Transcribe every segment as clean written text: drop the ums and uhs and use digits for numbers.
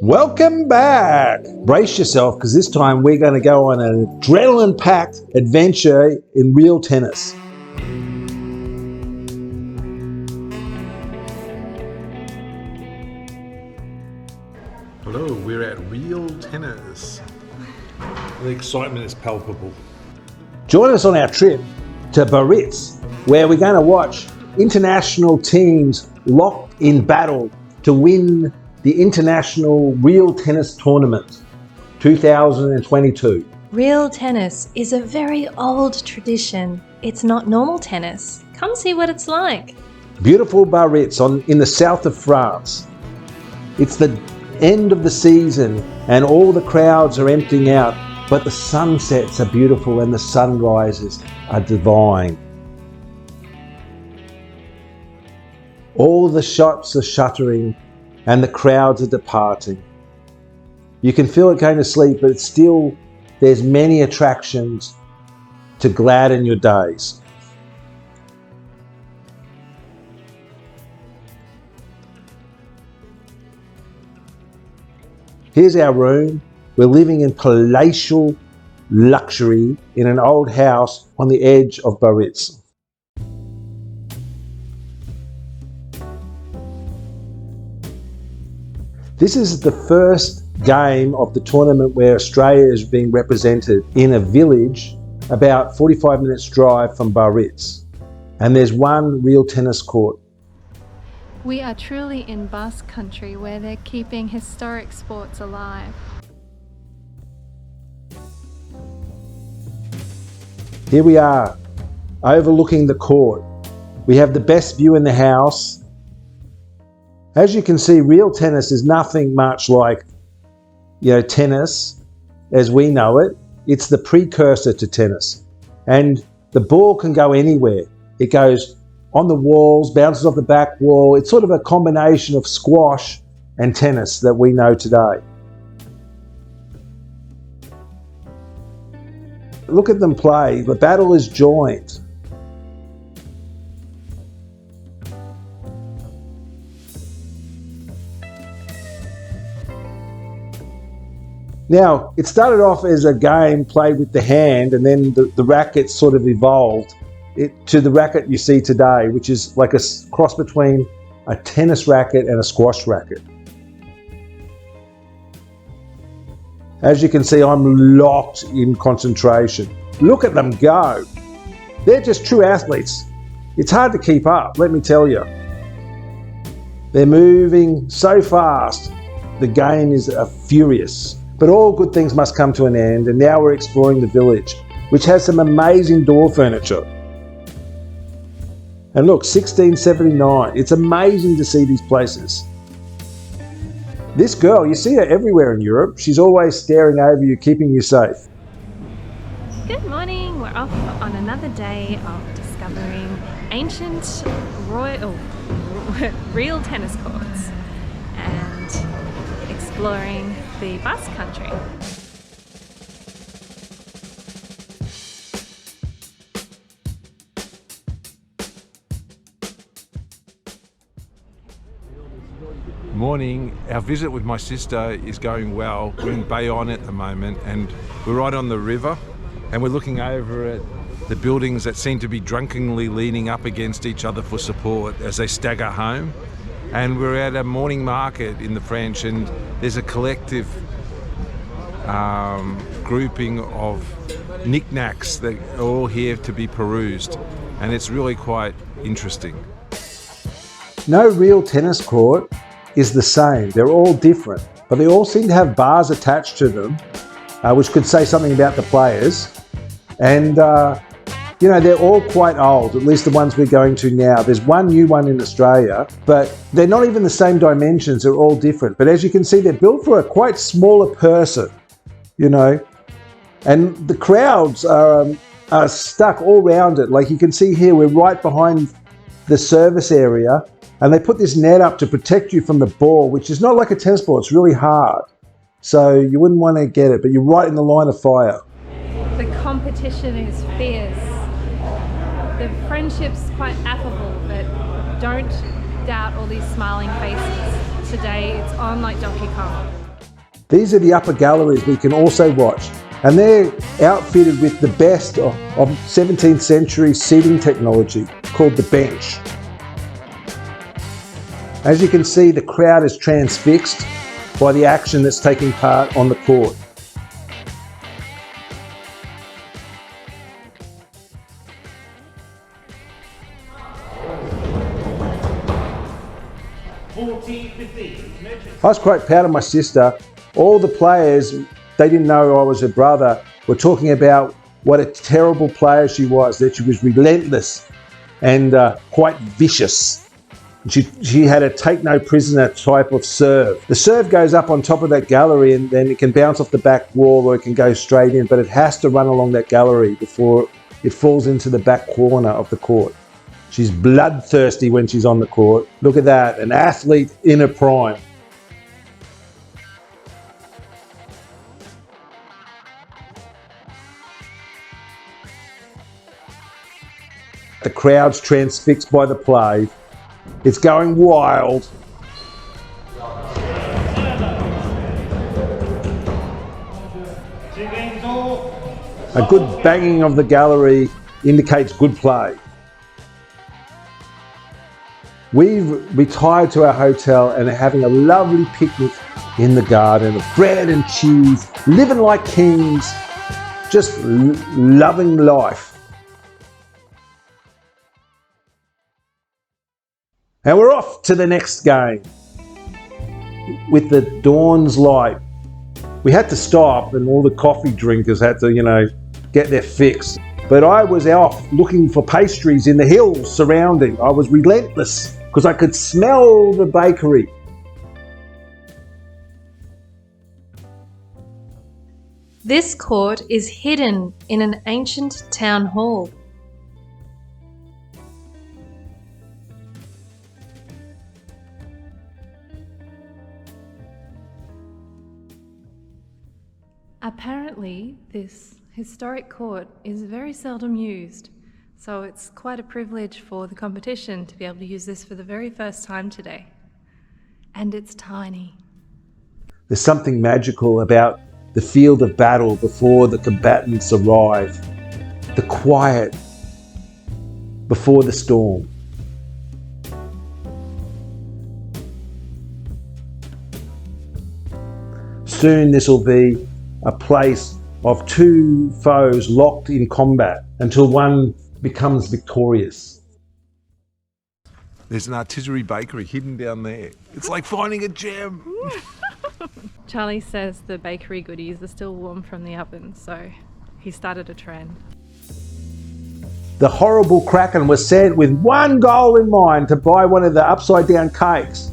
Welcome back! Brace yourself because this time we're going to go on an adrenaline-packed adventure in real tennis. Hello, we're at Real Tennis. The excitement is palpable. Join us on our trip to Biarritz, where we're going to watch international teams locked in battle to win the International Real Tennis Tournament 2022. Real tennis is a very old tradition. It's not normal tennis. Come see what it's like. Beautiful Biarritz in the south of France. It's the end of the season and all the crowds are emptying out, but the sunsets are beautiful and the sunrises are divine. All the shops are shuttering and the crowds are departing. You can feel it going to sleep, but still there's many attractions to gladden your days. Here's our room. We're living in palatial luxury in an old house on the edge of Biarritz. This is the first game of the tournament where Australia is being represented in a village about 45 minutes drive from Biarritz. And there's one real tennis court. We are truly in Basque Country where they're keeping historic sports alive. Here we are, overlooking the court. We have the best view in the house. As you can see, real tennis is nothing much like, tennis as we know it. It's the precursor to tennis. And the ball can go anywhere. It goes on the walls, bounces off the back wall. It's sort of a combination of squash and tennis that we know today. Look at them play. The battle is joined. Now, it started off as a game played with the hand, and then the racket sort of evolved to the racket you see today, which is like a cross between a tennis racket and a squash racket. As you can see, I'm locked in concentration. Look at them go. They're just true athletes. It's hard to keep up, let me tell you. They're moving so fast. The game is furious. But all good things must come to an end, and now we're exploring the village, which has some amazing door furniture. And look, 1679. It's amazing to see these places. This girl, you see her everywhere in Europe. She's always staring over you, keeping you safe. Good morning. We're off on another day of discovering ancient real tennis courts and exploring the Basque Country. Morning. Our visit with my sister is going well. We're in Bayonne at the moment and we're right on the river and we're looking over at the buildings that seem to be drunkenly leaning up against each other for support as they stagger home. And we're at a morning market in the French and there's a collective grouping of knickknacks that are all here to be perused, and it's really quite interesting. No real tennis court is the same. They're all different, but they all seem to have bars attached to them, which could say something about the players. And they're all quite old, at least the ones we're going to now. There's one new one in Australia, but they're not even the same dimensions. They're all different. But as you can see, they're built for a quite smaller person, and the crowds are stuck all around it. Like you can see here, we're right behind the service area, and they put this net up to protect you from the ball, which is not like a tennis ball. It's really hard. So you wouldn't want to get it, but you're right in the line of fire. The competition is fierce. The friendship's quite affable, but don't doubt all these smiling faces. Today it's on like Donkey Kong. These are the upper galleries we can also watch, and they're outfitted with the best of 17th century seating technology called the bench. As you can see, the crowd is transfixed by the action that's taking part on the court. I was quite proud of my sister. All the players, they didn't know I was her brother, were talking about what a terrible player she was, that she was relentless and quite vicious. She had a take no prisoner type of serve. The serve goes up on top of that gallery and then it can bounce off the back wall or it can go straight in, but it has to run along that gallery before it falls into the back corner of the court. She's bloodthirsty when she's on the court. Look at that, an athlete in her prime. The crowd's transfixed by the play. It's going wild. A good banging of the gallery indicates good play. We've retired to our hotel and are having a lovely picnic in the garden of bread and cheese, living like kings, just loving life. And we're off to the next game with the dawn's light. We had to stop and all the coffee drinkers had to, get their fix. But I was off looking for pastries in the hills surrounding. I was relentless because I could smell the bakery. This court is hidden in an ancient town hall. Apparently, this historic court is very seldom used, so it's quite a privilege for the competition to be able to use this for the very first time today. And it's tiny. There's something magical about the field of battle before the combatants arrive, the quiet before the storm. Soon this will be a place of two foes locked in combat until one becomes victorious. There's an artisanal bakery hidden down there. It's like finding a gem. Charlie says the bakery goodies are still warm from the oven, so he started a trend. The horrible Kraken was sent with one goal in mind, to buy one of the upside down cakes.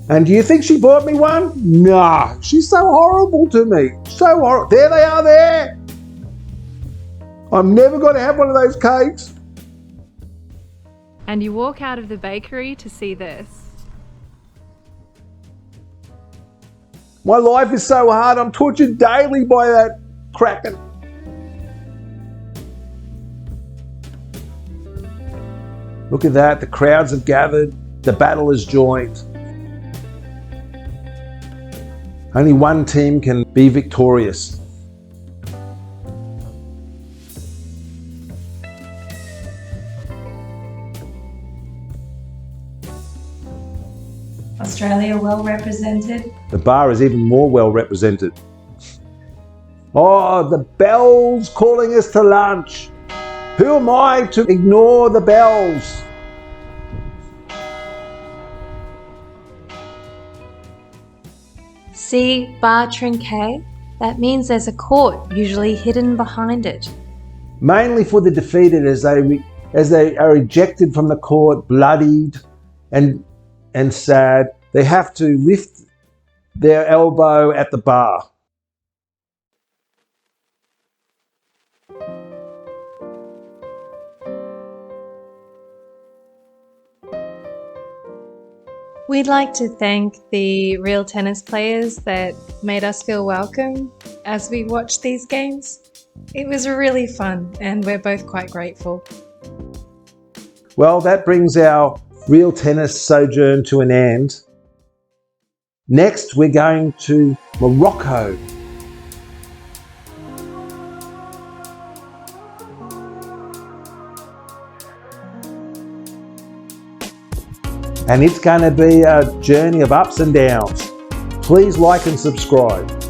And do you think she bought me one? Nah, she's so horrible to me. So horrible. There they are there. I'm never going to have one of those cakes. And you walk out of the bakery to see this. My life is so hard. I'm tortured daily by that Kraken. Look at that. The crowds have gathered. The battle is joined. Only one team can be victorious. Australia well represented. The bar is even more well represented. Oh, the bells calling us to lunch. Who am I to ignore the bells? See bar Trinquet? That means there's a court usually hidden behind it. Mainly for the defeated as they are ejected from the court, bloodied and sad. They have to lift their elbow at the bar. We'd like to thank the real tennis players that made us feel welcome as we watched these games. It was really fun and we're both quite grateful. Well, that brings our real tennis sojourn to an end. Next, we're going to Morocco. And it's going to be a journey of ups and downs. Please like and subscribe.